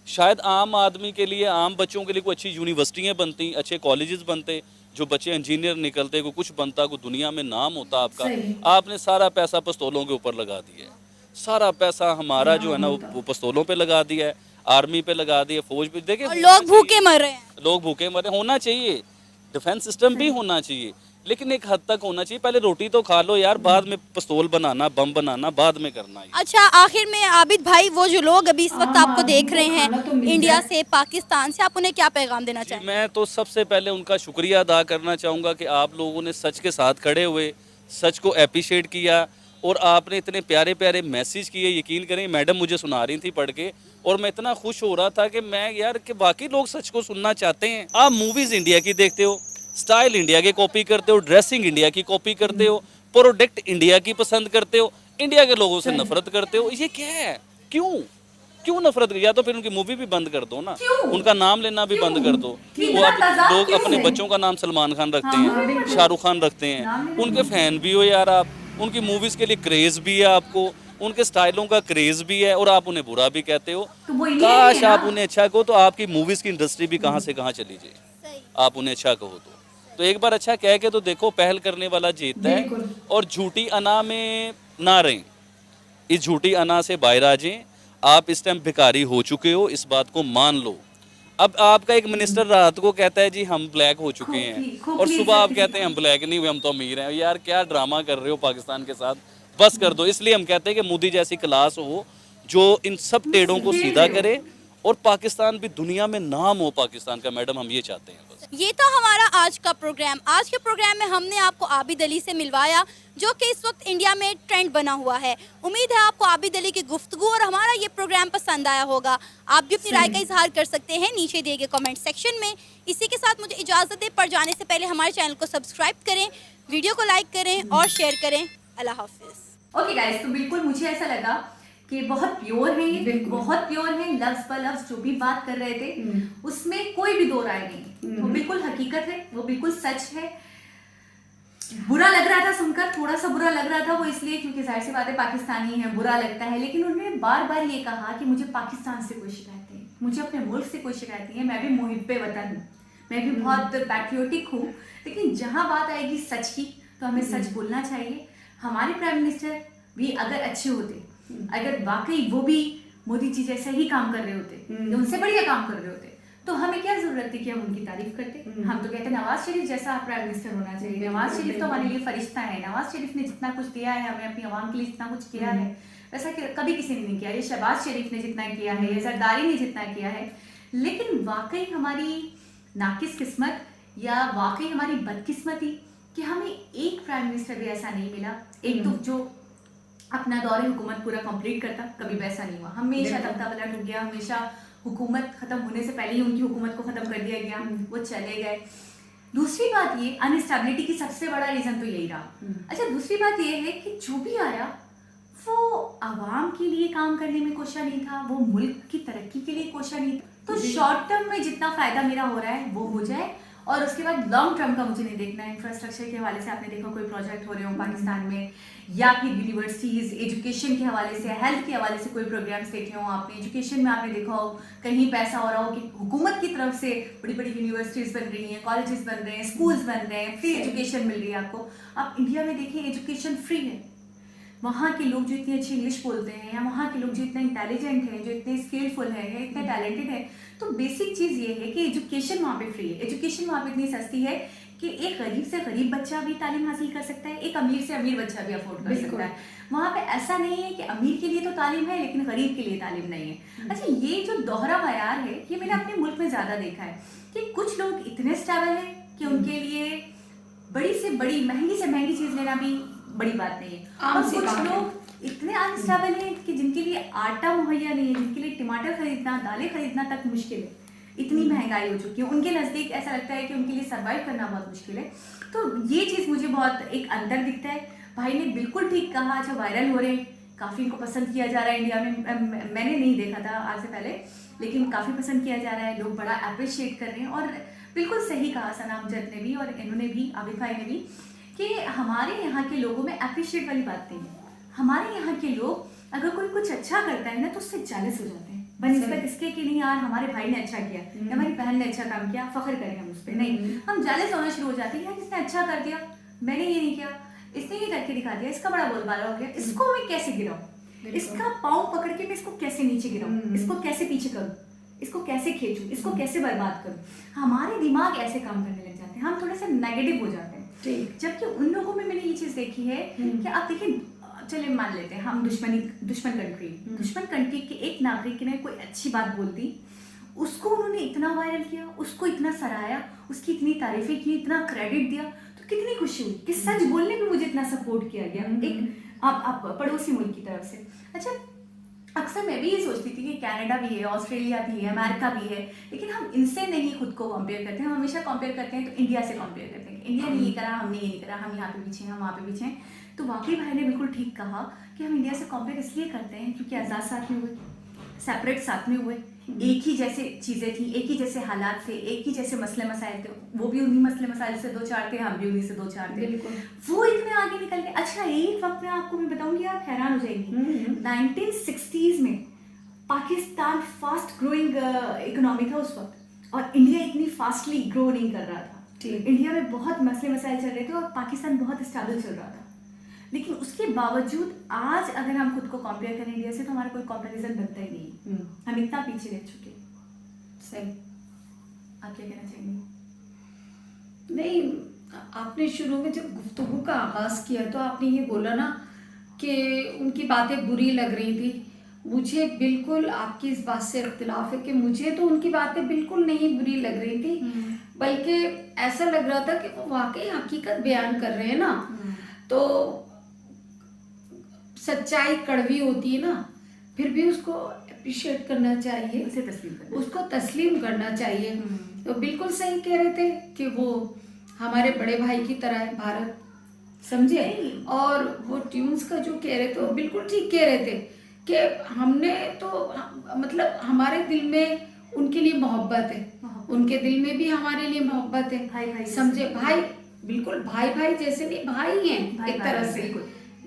शायद आम आदमी के लिए, आम बच्चों के लिए कोई अच्छी यूनिवर्सिटियाँ बनती, अच्छे कॉलेजेस बनते, जो बच्चे इंजीनियर निकलते, कोई कुछ बनता, कोई दुनिया में नाम होता आपका। आपने सारा पैसा पिस्तौलों के ऊपर लगा दिया है, सारा पैसा हमारा जो है ना वो पिस्तौलों पे लगा दिया है, आर्मी पे लगा दिया, फौज पे। देखिए और लोग भूखे मर रहे हैं, लोग भूखे मरे, होना चाहिए, डिफेंस सिस्टम भी होना चाहिए, लेकिन एक हद तक होना चाहिए। पहले रोटी तो खा लो यार, बाद में पिस्तौल बनाना, बम बनाना बाद में करना है। अच्छा आखिर में आबिद भाई, वो जो लोग अभी इस वक्त आपको देख रहे हैं इंडिया से, पाकिस्तान से, आप उन्हें क्या पैगाम देना चाहेंगे? मैं तो सबसे पहले उनका शुक्रिया अदा करना चाहूँगा कि आप लोगों ने सच के साथ खड़े हुए, सच को एप्रिशिएट किया, और आपने इतने प्यारे प्यारे मैसेज किए। यकीन करें मैडम मुझे सुना रही थी पढ़ के, और मैं इतना खुश हो रहा था कि मैं यार कि बाकी लोग सच को सुनना चाहते हैं। आप मूवीज़ इंडिया की देखते हो, स्टाइल इंडिया की कॉपी करते हो, ड्रेसिंग इंडिया की कॉपी करते हो, प्रोडक्ट इंडिया की पसंद करते हो, इंडिया के लोगों से नफरत करते हो। ये क्या है? क्यों नफरत? या तो फिर उनकी मूवी भी बंद कर दो ना, उनका नाम लेना भी बंद कर दो। वो अब लोग अपने बच्चों का नाम सलमान खान रखते हैं, शाहरुख खान रखते हैं, उनके फैन भी हो यार आप, उनकी मूवीज़ के लिए क्रेज़ भी है आपको, उनके स्टाइलों का क्रेज़ भी है, और आप उन्हें बुरा भी कहते हो। काश आप उन्हें अच्छा कहो तो आपकी मूवीज़ की इंडस्ट्री भी कहाँ से कहाँ चली जाए। आप उन्हें अच्छा कहो तो एक बार अच्छा कह के तो देखो, पहल करने वाला जीतता है। और झूठी अना में ना रहें, इस झूठी अना से बाहर आ जाएं। आप इस टाइम भिखारी हो चुके हो, इस बात को मान लो। अब आपका एक मिनिस्टर रात को कहता है जी हम ब्लैक हो चुके हैं, और सुबह आप कहते हैं हम ब्लैक नहीं हुए, हम तो अमीर हैं। यार क्या ड्रामा कर रहे हो पाकिस्तान के साथ, बस कर दो। इसलिए हम कहते हैं कि मोदी जैसी क्लास हो जो इन सब टेढ़ों को सीधा करे, और पाकिस्तान भी दुनिया में नाम हो पाकिस्तान का। मैडम हम ये चाहते हैं बस। ये था हमारा आज का प्रोग्राम। आज के प्रोग्राम में हमने आपको आबिद अली से मिलवाया, जो कि इस वक्त इंडिया में ट्रेंड बना हुआ है। उम्मीद है आपको आबिद अली की गुफ्तगू और हमारा ये प्रोग्राम पसंद आया होगा। आप भी अपनी राय का इजहार कर सकते हैं नीचे दिए गए कमेंट सेक्शन में। इसी के साथ मुझे इजाज़त दें, पर जाने से पहले हमारे चैनल को सब्सक्राइब करें, वीडियो को लाइक करें और शेयर करें। अल्लाह हाफिज़। ओके गाइस, तो बिल्कुल मुझे ऐसा लगा कि बहुत प्योर है ये, बहुत प्योर है। लफ्ज पर लफ्ज जो भी बात कर रहे थे उसमें कोई भी दो राय नहीं, वो बिल्कुल हकीकत है, वो बिल्कुल सच है। बुरा लग रहा था सुनकर, थोड़ा सा बुरा लग रहा था, वो इसलिए क्योंकि जाहिर सी बात है पाकिस्तानी है, बुरा लगता है। लेकिन उन्होंने बार बार ये कहा कि मुझे पाकिस्तान से कोई शिकायत नहीं, मुझे अपने मुल्क से कोई शिकायत नहीं है, मैं भी मुहिब्बे वतन हूँ, मैं भी बहुत पैट्रियोटिक हूँ। लेकिन जहाँ बात आएगी सच की तो हमें सच बोलना चाहिए। हमारे प्राइम मिनिस्टर भी अगर अच्छे होते, अगर वाकई वो भी मोदी जी जैसा ही काम कर रहे होते, उनसे बढ़िया काम कर रहे होते, तो हमें क्या जरूरत थी कि हम उनकी तारीफ करते। हम तो कहते नवाज शरीफ जैसा प्राइम मिनिस्टर होना चाहिए। नवाज शरीफ तो हमारे लिए फरिश्ता है। नवाज शरीफ ने जितना कुछ दिया है हमें, अपनी आवाम के लिए जितना कुछ किया है, वैसा कभी किसी ने नहीं किया। ये शहबाज शरीफ ने जितना किया है, ये जरदारी ने जितना किया है। लेकिन वाकई हमारी नाकिस किस्मत या वाकई हमारी बदकिस्मती कि हमें एक प्राइम मिनिस्टर भी ऐसा नहीं मिला, एक तो जो अपना दौरे हुकूमत पूरा कंप्लीट करता, कभी वैसा नहीं हुआ। हमेशा तख्ता पलट हो गया, हमेशा हुकूमत ख़त्म होने से पहले ही उनकी हुकूमत को ख़त्म कर दिया गया, वो चले गए। दूसरी बात ये अनस्टेबिलिटी की सबसे बड़ा रीज़न तो यही रहा। अच्छा, दूसरी बात ये है कि जो भी आया वो आवाम के लिए काम करने में कोशा नहीं था, वो मुल्क की तरक्की के लिए कोशा नहीं था। तो शॉर्ट टर्म में जितना फ़ायदा मेरा हो रहा है वो हो जाए, और उसके बाद लॉन्ग टर्म का मुझे नहीं देखना है। इंफ्रास्ट्रक्चर के हवाले से आपने देखा कोई प्रोजेक्ट हो रहे हो पाकिस्तान में, या फिर यूनिवर्सिटीज़ एजुकेशन के हवाले से, हेल्थ के हवाले से कोई प्रोग्राम्स देखे हो आपने, एजुकेशन में आपने देखा हो कहीं पैसा हो रहा हो कि हुकूमत की तरफ से बड़ी बड़ी यूनिवर्सिटीज़ बन रही हैं, कॉलेजेस बन रहे हैं, स्कूल्स बन रहे हैं, फ्री एजुकेशन मिल रही है आपको। आप इंडिया में देखिए एजुकेशन फ्री है। वहाँ के लोग जो इतनी अच्छी इंग्लिश बोलते हैं, या वहाँ के लोग जो इतने इंटेलिजेंट हैं, जो इतने स्किलफुल हैं, या इतने टैलेंटेड हैं, तो बेसिक चीज़ ये है कि एजुकेशन वहाँ पे फ्री है। एजुकेशन वहाँ पे इतनी सस्ती है कि एक गरीब से गरीब बच्चा भी तालीम हासिल कर सकता है, एक अमीर से अमीर बच्चा भी अफोर्ड कर सकता है। वहाँ पे ऐसा नहीं है कि अमीर के लिए तो तालीम है लेकिन गरीब के लिए तालीम नहीं है। अच्छा, ये जो दोहरा मयार है ये मैंने अपने मुल्क में ज़्यादा देखा है कि कुछ लोग इतने स्टेबल हैं कि उनके लिए बड़ी से बड़ी महंगी से महंगी चीज़ लेना भी बड़ी बात नहीं है, और कुछ लोग इतने अनस्टेबल हैं कि जिनके लिए आटा मुहैया नहीं है, जिनके लिए टमाटर खरीदना, दालें खरीदना तक मुश्किल है, इतनी महंगाई हो चुकी है। उनके नज़दीक ऐसा लगता है कि उनके लिए सर्वाइव करना बहुत मुश्किल है। तो ये चीज़ मुझे बहुत एक अंतर दिखता है। भाई ने बिल्कुल ठीक कहा। अच्छा, वायरल हो रहे हैं, काफ़ी इनको पसंद किया जा रहा है इंडिया में। मैंने नहीं देखा था आज से पहले, लेकिन काफ़ी पसंद किया जा रहा है, लोग बड़ा अप्रिशिएट कर रहे हैं। और बिल्कुल सही कहा सना अमजद ने भी और इन्होंने भी, आबिद भाई ने भी, कि हमारे यहाँ के लोगों में अप्रिशिएट वाली बात नहीं है। हमारे यहाँ के लोग अगर कोई कुछ अच्छा करता है ना तो उससे जेलस हो जाते हैं, बनिस्बत इसके कि नहीं यार हमारे भाई ने अच्छा किया या हमारी बहन ने अच्छा काम किया, फख्र करें हम उस पर। नहीं, हम जेलस होना शुरू हो जाते हैं, यार इसने अच्छा कर दिया, मैंने ये नहीं किया, इसने ये करके दिखा दिया, इसका बड़ा बोलबाला हो गया, इसको मैं कैसे गिराऊं, इसका पाँव पकड़ के मैं इसको कैसे नीचे गिराऊं, इसको कैसे पीछे करूं, इसको कैसे खींचूं, इसको कैसे बर्बाद करूं। हमारे दिमाग ऐसे काम करने लग जाते हैं, हम थोड़ा सा नेगेटिव हो जाते हैं। जबकि उन लोगों में मैंने ये चीज़ देखी है कि आप देखिए, चलिए मान लेते हैं हम दुश्मन कंट्री के एक नागरिक ने कोई अच्छी बात बोल दी, उसको उन्होंने इतना वायरल किया, उसको इतना सराहा, उसकी इतनी तारीफें की, इतना क्रेडिट दिया, तो कितनी खुशी हुई कि सच बोलने में मुझे इतना सपोर्ट किया गया एक आप पड़ोसी मुल्क की तरफ से। अच्छा, अक्सर मैं भी ये सोचती थी कि कनाडा भी है, ऑस्ट्रेलिया भी है, अमेरिका भी है, लेकिन हम इनसे नहीं खुद को कंपेयर करते हैं। हम हमेशा कंपेयर करते हैं तो इंडिया से कंपेयर करते हैं, इंडिया ने ये करा, हमने ये नहीं करा, हम यहाँ पे पीछे हैं, हम वहाँ पे पीछे हैं। तो वाकई भाई ने बिल्कुल ठीक कहा कि हम इंडिया से कंपेयर इसलिए करते हैं क्योंकि आज़ाद साथ में हुए, सेपरेट साथ में हुए, एक ही जैसे चीज़ें थी, एक ही जैसे हालात थे, एक ही जैसे मसले मसाइल थे। वो भी उन्हीं मसले मसाइल से दो चार थे, हम भी उन्हीं से दो चार थे, वो इतने आगे निकल गए। अच्छा, एक वक्त में आपको मैं बताऊंगी, आप हैरान हो जाएंगी, 1960s में पाकिस्तान फास्ट ग्रोइंग इकोनॉमी था उस वक्त, और इंडिया इतनी फास्टली ग्रो नहीं कर रहा था। इंडिया में बहुत मसले मसाइल चल रहे थे और पाकिस्तान बहुत स्टेबल चल रहा था। लेकिन उसके बावजूद आज अगर हम खुद को कंपेयर करें इंडिया से तो हमारा कोई कंपैरिजन बनता ही नहीं। हम इतना पीछे रह चुके। सही, आप क्या कहना चाहेंगे? नहीं, आपने शुरू में जब गुफ्तगू का आगाज़ किया तो आपने ये बोला ना कि उनकी बातें बुरी लग रही थी। मुझे बिल्कुल आपकी इस बात से इख्तिलाफ है कि मुझे तो उनकी बातें बिल्कुल नहीं बुरी लग रही थी, बल्कि ऐसा लग रहा था कि वो वाकई हकीकत बयान कर रहे हैं ना। तो सच्चाई कड़वी होती है ना, फिर भी उसको अप्रिशिएट करना चाहिए, उसको तस्लीम करना चाहिए। तो बिल्कुल सही कह रहे थे कि वो हमारे बड़े भाई की तरह है भारत, समझे। और वो ट्यून्स का जो कह रहे थे वो बिल्कुल ठीक कह रहे थे कि हमने तो मतलब हमारे दिल में उनके लिए मोहब्बत है, उनके दिल में भी हमारे लिए मोहब्बत है, भाई समझे। भाई बिल्कुल भाई जैसे नहीं, भाई हैं एक तरह से,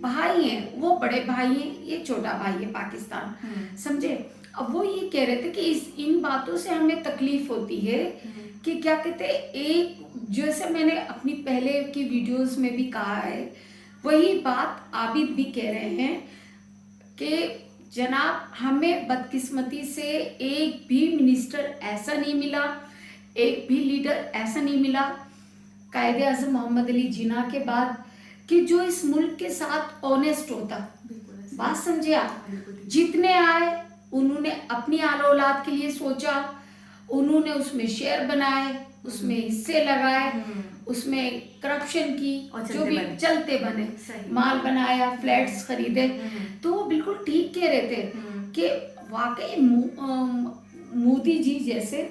भाई हैं, वो बड़े भाई हैं, ये छोटा भाई है पाकिस्तान, समझे। अब वो ये कह रहे थे कि इन बातों से हमें तकलीफ होती है कि क्या कहते हैं, एक जैसे मैंने अपनी पहले की वीडियोस में भी कहा है, वही बात आबिद भी कह रहे हैं कि जनाब हमें बदकिस्मती से एक भी मिनिस्टर ऐसा नहीं मिला, एक भी लीडर ऐसा नहीं मिला कायदे आज़म मोहम्मद अली जिन्ना के बाद कि जो इस मुल्क के साथ ऑनेस्ट होता। बात समझे आप? जितने आए उन्होंने अपनी आलो औलाद के लिए सोचा, उन्होंने उसमें शेयर बनाए, उसमें हिस्से लगाए, उसमें करप्शन की, जो भी चलते बने, माल बनाया, फ्लैट्स खरीदे। तो वो बिल्कुल ठीक कह रहे थे कि वाकई मोदी जी जैसे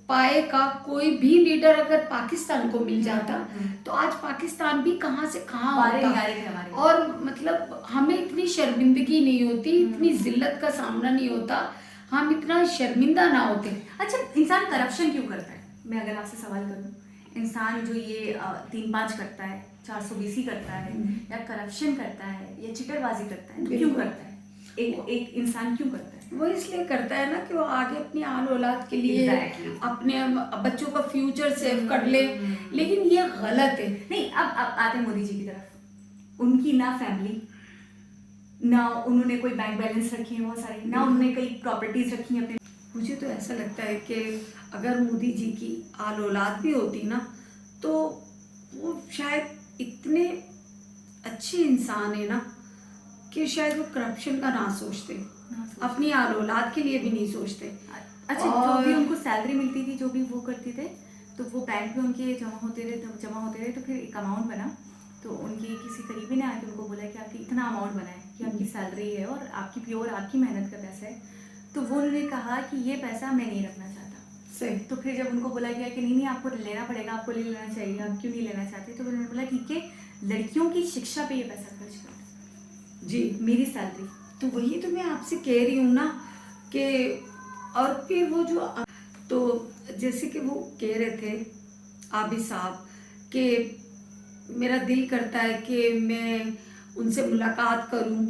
पाए का कोई भी लीडर अगर पाकिस्तान को मिल जाता तो आज पाकिस्तान भी कहाँ से कहाँ बारे होता। नहीं आ रहे थे हमारे। और मतलब हमें इतनी शर्मिंदगी नहीं होती, इतनी जिल्लत का सामना नहीं होता, हम इतना शर्मिंदा ना होते। अच्छा, इंसान करप्शन क्यों करता है? मैं अगर आपसे सवाल करूं, इंसान जो ये 3-5 करता है, 420 करता है, या करप्शन करता है, या चिटरबाजी करता है, तो क्यों करता है? एक इंसान क्यों करता है? वो इसलिए करता है ना कि वो आगे अपनी आन औलाद के लिए Exactly. अपने बच्चों का फ्यूचर सेव कर ले, लेकिन ये गलत है। नहीं, अब आते हैं मोदी जी की तरफ। उनकी ना फैमिली, ना उन्होंने कोई बैंक बैलेंस रखे हैं बहुत सारे, ना उन्होंने कई प्रॉपर्टीज रखी हैं अपने। मुझे तो ऐसा लगता है कि अगर मोदी जी की आल औलाद भी होती ना तो वो शायद इतने अच्छे इंसान है ना कि शायद वो करप्शन का ना सोचते, अपनी आल औलाद के लिए भी नहीं सोचते। अच्छा, जो भी उनको सैलरी मिलती थी, जो भी वो करते थे, तो वो बैंक में उनके जमा होते रहे, तो फिर एक अमाउंट बना, तो उनकी किसी करीबी ने आके उनको बोला कि आपकी इतना अमाउंट बना है कि आपकी सैलरी है और आपकी प्योर आपकी मेहनत का पैसा है। तो वो उन्होंने कहा कि ये पैसा मैं नहीं रखना चाहता। सही। तो फिर जब उनको बोला गया कि नहीं आपको लेना पड़ेगा, आपको ले लेना चाहिए, आप क्यों नहीं लेना चाहते, तो उन्होंने बोला ठीक है, लड़कियों की शिक्षा पे ये पैसा खर्च कर जी, मेरी सैलरी। तो वही तो मैं आपसे कह रही हूँ ना कि और फिर वो जो तो जैसे कि वो कह रहे थे आबिद साहब कि मेरा दिल करता है कि मैं उनसे मुलाकात करूं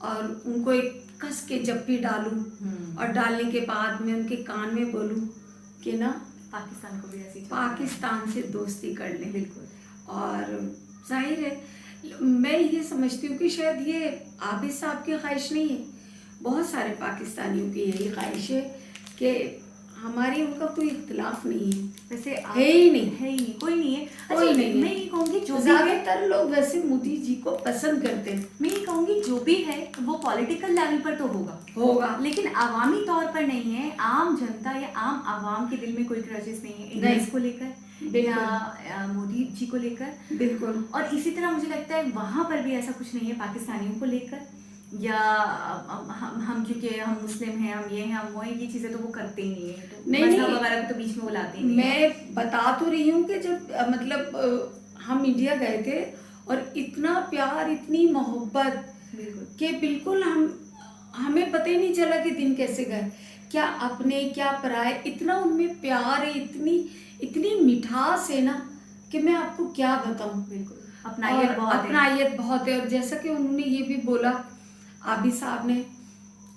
और उनको एक कस के जप्पी डालूं और डालने के बाद मैं उनके कान में बोलूं कि ना पाकिस्तान को भी ऐसी पाकिस्तान से दोस्ती कर लें। बिल्कुल। और जाहिर है मैं ये समझती हूँ कि शायद ये आबिद साहब की ख्वाहिश नहीं है, बहुत सारे पाकिस्तानियों की यही ख्वाहिश है कि हमारी उनका कोई इख्तिलाफ नहीं है। वैसे है ही नहीं, कोई नहीं है। कोई नहीं है। मैं ये कहूँगी जो भी है, ज्यादातर लोग वैसे मोदी जी को पसंद करते हैं। मैं ये कहूँगी जो भी है वो पॉलिटिकल लेवल पर तो होगा, लेकिन अवामी तौर पर नहीं है। आम जनता या आम आवाम के दिल में कोई ग्रजेस नहीं है इंडियंस को लेकर या मोदी जी को लेकर। बिल्कुल। और इसी तरह मुझे लगता है वहाँ पर भी ऐसा कुछ नहीं है पाकिस्तानियों को लेकर, या हम क्योंकि हम मुस्लिम हैं, हम ये हैं, हम वो हैं, ये चीज़ें तो वो करते ही नहीं है। तो नहीं, मसला वगैरह को तो बीच में वो लाते ही नहीं। मैं बता तो रही हूँ कि जब मतलब हम इंडिया गए थे और इतना प्यार, इतनी मोहब्बत कि बिल्कुल हमें पता ही नहीं चला कि दिन कैसे गए, क्या अपने क्या पराए, इतना उनमें प्यार है, इतनी मिठास है ना कि मैं आपको क्या बताऊं। बिल्कुल, अपनाइयत बहुत है। और जैसा कि उन्होंने ये भी बोला आबिद साहब ने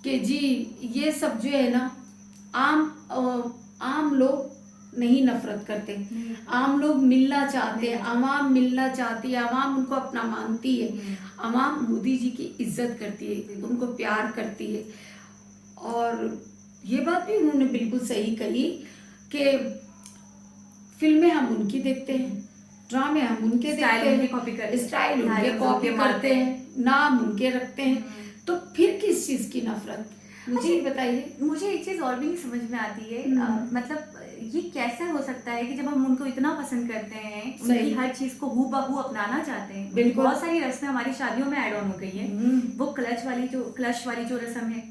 कि जी ये सब जो है ना आम लोग नहीं नफरत करते, आम लोग मिलना चाहते हैं, आवाम मिलना चाहती है, आवाम उनको अपना मानती है, आवाम मोदी जी की इज्जत करती है, उनको प्यार करती है। और ये बात भी उन्होंने बिल्कुल सही कही कि फिल्में हम उनकी देखते हैं, ड्रामे हम उनके देखते हैं, स्टाइल उनके कॉपी करते हैं, नाम उनके रखते हैं, तो फिर किस चीज की नफरत? मुझे ये बताइए। मुझे एक चीज और भी नहीं समझ में आती है, मतलब ये कैसे हो सकता है कि जब हम उनको इतना पसंद करते हैं, उनकी हर चीज को हूबहू अपनाना चाहते हैं, बहुत सारी रस्में हमारी शादियों में ऐड ऑन हो गई है। वो क्लच वाली जो रस्म है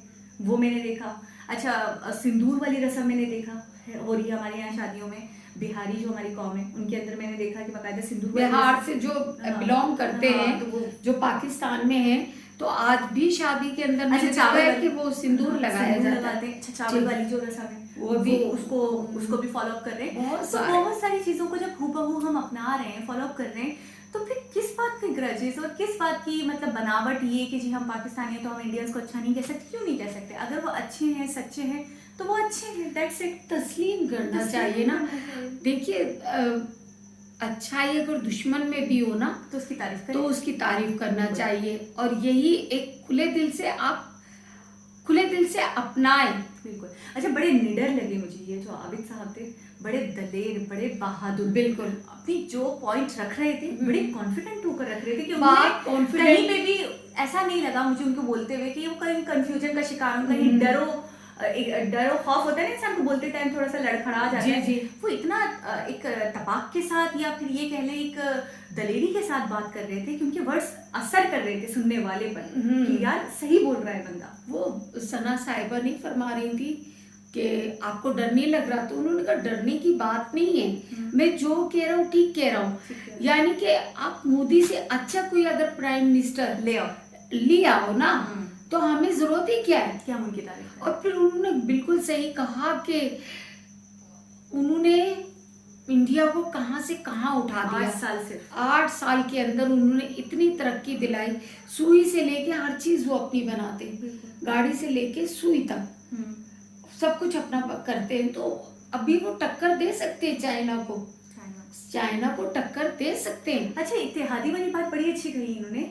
वो मैंने देखा। अच्छा, सिंदूर वाली रस्म मैंने देखा हो रही है हमारे यहाँ शादियों में। बिहारी जो हमारी कौम है उनके अंदर मैंने देखा कि बाकायदा सिंदूर, बिहार से जो बिलोंग करते हैं, तो जो पाकिस्तान में है, तो आज भी शादी के अंदर मैंने देखा है कि वो सिंदूर लगाया जाता है। अच्छा, चावल वाली जो रस्म है वो भी उसको भी फॉलो अप कर रहे हैं। बहुत सारी चीजों को जब हूबहू हम अपना रहे हैं, फॉलो अप कर रहे हैं, तो फिर किस बात के ग्रजेस और किस बात की मतलब बनावट ये कि जी हम पाकिस्तानी हैं तो हम इंडियंस को अच्छा नहीं कह सकते? क्यों नहीं कह सकते? अगर वो अच्छे हैं, सच्चे हैं, तो वो अच्छे हैं, दैट्स इट। तस्लीम करना चाहिए ना। देखिए, अच्छाई अगर दुश्मन में भी हो ना तो उसकी तारीफ करें, तो उसकी तारीफ करना चाहिए। और यही एक खुले दिल से अपनाए। बिल्कुल। अच्छा, बड़े निडर लगे मुझे ये जो आबिद साहब थे, बड़े दलेर, बड़े बहादुर, बिल्कुल अपनी जो पॉइंट रख रहे थे बड़े कॉन्फिडेंट होकर रख रहे थे कि कहीं पे भी ऐसा नहीं लगा मुझे उनको बोलते हुए कि वो कहीं कंफ्यूजन का शिकार हो, कहीं डरो खौफ होता है ना इंसान को बोलते टाइम थोड़ा सा लड़खड़ा जाता है। वो इतना एक तपाक के साथ या फिर ये कह लें एक दलेरी के साथ बात कर रहे थे कि उनके वर्ड्स असर कर रहे थे सुनने वाले पर कि यार सही बोल रहा है बंदा। वो सना साहिबा नहीं फरमा रही थी कि आपको डर नहीं लग रहा, तो उन्होंने कहा डरने की बात नहीं है, मैं जो कह रहा हूँ ठीक कह रहा हूँ। यानी कि आप मोदी से अच्छा कोई अगर प्राइम मिनिस्टर ले आओ ना, तो हमें जरूरत ही क्या है, क्या उनकी तारीफ। और फिर उन्होंने बिल्कुल सही कहा कि उन्होंने इंडिया को कहां से कहां उठा दिया। 8 साल के अंदर उन्होंने इतनी तरक्की दिलाई, सुई से लेके हर चीज वो अपनी बनाते, गाड़ी से लेके सुई तक सब कुछ अपना करते हैं। तो अभी वो टक्कर दे सकते हैं चाइना को टक्कर दे सकते हैं। अच्छा, इत्तेहादी वाली बात बड़ी अच्छी कही इन्होंने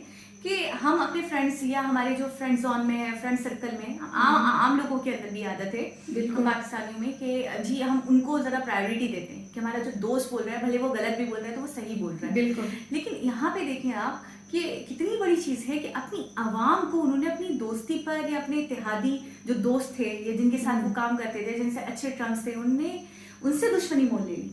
कि हम अपने फ्रेंड्स या हमारे जो फ्रेंड जोन में है, फ्रेंड सर्कल में, आम लोगों के अंदर भी आदत है हम पाकिस्तानियों में कि जी हम उनको ज़रा प्रायोरिटी देते हैं कि हमारा जो दोस्त बोल रहा है, भले वो गलत भी बोल रहा है तो वो सही बोल रहा है। बिल्कुल। लेकिन यहाँ पे देखें आप कि कितनी बड़ी चीज़ है कि अपनी आवाम को उन्होंने अपनी दोस्ती पर या अपने इत्तेहादी जो दोस्त थे या जिनके साथ वो काम करते थे, जिनसे अच्छे टर्म्स थे, उनने उनसे दुश्मनी मोल ले ली।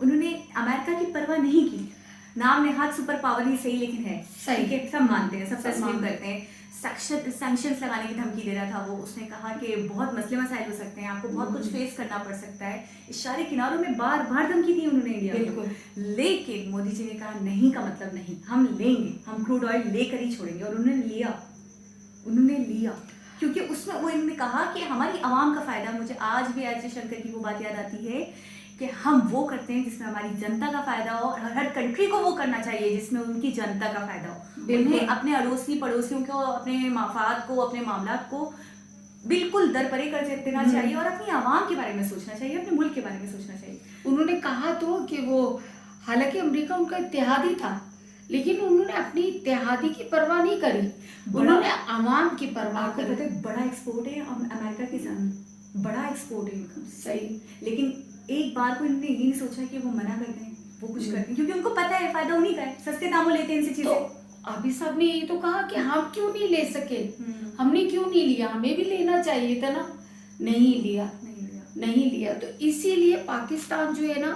उन्होंने अमेरिका की परवाह नहीं की। नाम नेहाद सुपर पावर ही सही, लेकिन है सही है, सब मानते हैं, सब तस्लीम करते हैं। सैंक्शंस लगाने की धमकी दे रहा था वो। उसने कहा कि बहुत मसले मसाइल हो सकते हैं, आपको बहुत कुछ फेस करना पड़ सकता है। इशारे किनारों में बार बार धमकी दी उन्होंने इंडिया को। लेकिन मोदी जी ने कहा नहीं का मतलब नहीं, हम लेंगे, हम क्रूड ऑयल लेकर ही छोड़ेंगे। और उन्होंने लिया क्योंकि उसमें वो इन्होंने कहा कि हमारी आवाम का फायदा। मुझे आज भी अजय शंकर की वो बात याद आती है कि हम वो करते हैं जिसमें हमारी जनता का फायदा हो, और हर कंट्री को वो करना चाहिए जिसमें उनकी जनता का फायदा हो। उन्हें अपने अड़ोसी पड़ोसियों को, अपने मफाद को, अपने मामलात को बिल्कुल दरपरे कर देना चाहिए और अपनी आवाम के बारे में सोचना चाहिए, अपने मुल्क के बारे में सोचना चाहिए। उन्होंने कहा तो कि वो, हालांकि अमेरिका उनका इत्तेहादी था, लेकिन उन्होंने अपनी इत्तेहादी की परवाह नहीं करी, उन्होंने आवाम की परवाह करी। बड़ा एक्सपोर्ट है अमेरिका के साथ, बड़ा एक्सपोर्ट है इनका, सही। लेकिन एक बार को इन्होंने ये नहीं सोचा कि वो मना कर दें, वो कुछ करते हैं, क्योंकि उनको पता है फायदा उन्हीं का है, सस्ते दामों लेते हैं इनसे चीजें। तो आबिद साहब ने ये तो कहा कि हम क्यों नहीं ले सके, हमने क्यों नहीं लिया, हमें भी लेना चाहिए था ना, नहीं लिया। तो इसीलिए पाकिस्तान जो है ना,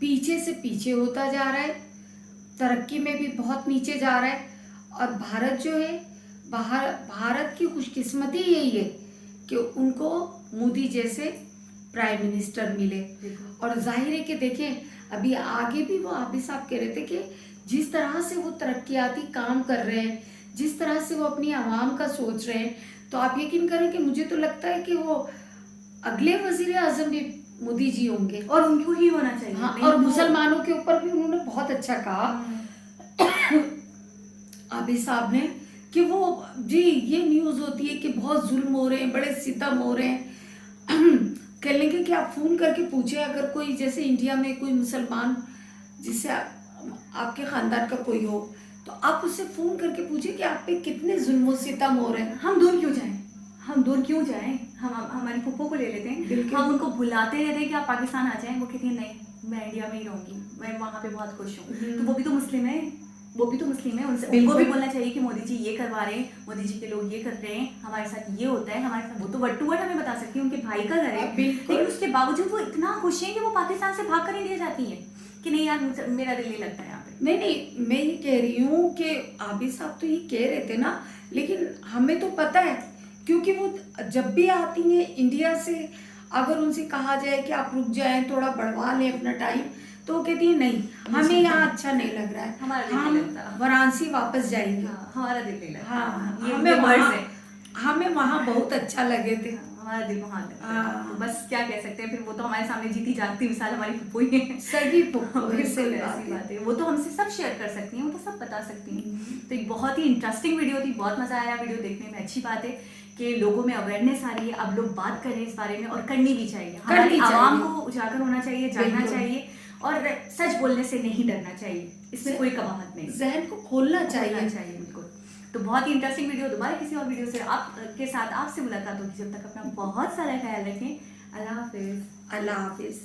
पीछे से पीछे होता जा रहा है, तरक्की में भी बहुत नीचे जा रहा है। और भारत जो है, भारत की खुशकिस्मती यही है कि उनको मोदी जैसे प्राइम मिनिस्टर मिले। और जाहिर है कि देखें, अभी आगे भी वो आबिद साहब कह रहे थे कि जिस तरह से वो तरक्याती काम कर रहे हैं, जिस तरह से वो अपनी आवाम का सोच रहे हैं, तो आप यकीन करें कि मुझे तो लगता है कि वो अगले वजीर आजम भी मोदी जी होंगे, और उनको ही होना चाहिए। हाँ, और मुसलमानों के ऊपर भी उन्होंने बहुत अच्छा कहा आबिद साहब ने कि वो जी, ये न्यूज़ होती है कि बहुत जुल्म हो रहे हैं, बड़े सितम हो रहे हैं। कह लेंगे कि आप फ़ोन करके पूछे, अगर कोई जैसे इंडिया में कोई मुसलमान जिससे आपके ख़ानदान का कोई हो, तो आप उससे फ़ोन करके पूछे कि आप पे कितने जुल्म सितम हो रहे हैं। हम दूर क्यों जाएं, हम हमारी फूफो को ले लेते हैं, हम उनको बुलाते रहते हैं कि आप पाकिस्तान आ जाएं, वो कहती है नहीं मैं इंडिया में ही रहूंगी, मैं वहाँ पे बहुत खुश हूँ। तो वो भी तो मुस्लिम है, उनको भी बोलना चाहिए कि मोदी जी ये करवा रहे हैं, मोदी जी के लोग ये कर रहे हैं, हमारे साथ ये होता है, हमारे साथ वो तो वट टू वट हमें बता सकती है, उनके भाई का घर है, लेकिन उसके बावजूद वो इतना खुश हैं कि वो पाकिस्तान से भाग कर इंडिया जाती है कि नहीं यार मेरा दिल नहीं लगता है यहाँ पे। नहीं, मैं ये कह रही हूँ कि आबिद साहब तो ये कह रहे थे ना, लेकिन हमें तो पता है, क्योंकि वो जब भी आती हैं इंडिया से, अगर उनसे कहा जाए कि आप रुक जाएं, थोड़ा बढ़वा लें अपना टाइम, तो वो कहती है नहीं, हमें यहाँ अच्छा नहीं लग रहा है, हम वाराणसी वापस जाएंगे, हमारा दिल नहीं लगता। हाँ, हमें वहाँ बहुत अच्छा लगे थे, हमारा दिल वहाँ लगता है। तो बस क्या कह सकते हैं, फिर वो तो हमारे सामने जीती जागती मिसाल हमारी फुप्पो ही है। सही बात है, वो तो हमसे सब शेयर कर सकती हैं, वो तो सब बता सकती हैं। तो एक बहुत ही इंटरेस्टिंग वीडियो थी, बहुत मजा आया वीडियो देखने में। अच्छी बात है कि लोगों में अवेयरनेस आ रही है, अब लोग बात कर रहे हैं इस बारे में, और करनी भी चाहिए। हमारी आवाम को उजागर होना चाहिए, जानना चाहिए, और सच बोलने से नहीं डरना चाहिए, इसमें कोई कबाहत नहीं, जहन को खोलना चाहिए। बिल्कुल। तो बहुत ही इंटरेस्टिंग वीडियो, दोबारा किसी और वीडियो से आपके साथ आपसे मुलाकात होगी। जब तक अपना बहुत सारा ख्याल रखें। अल्लाह हाफिज।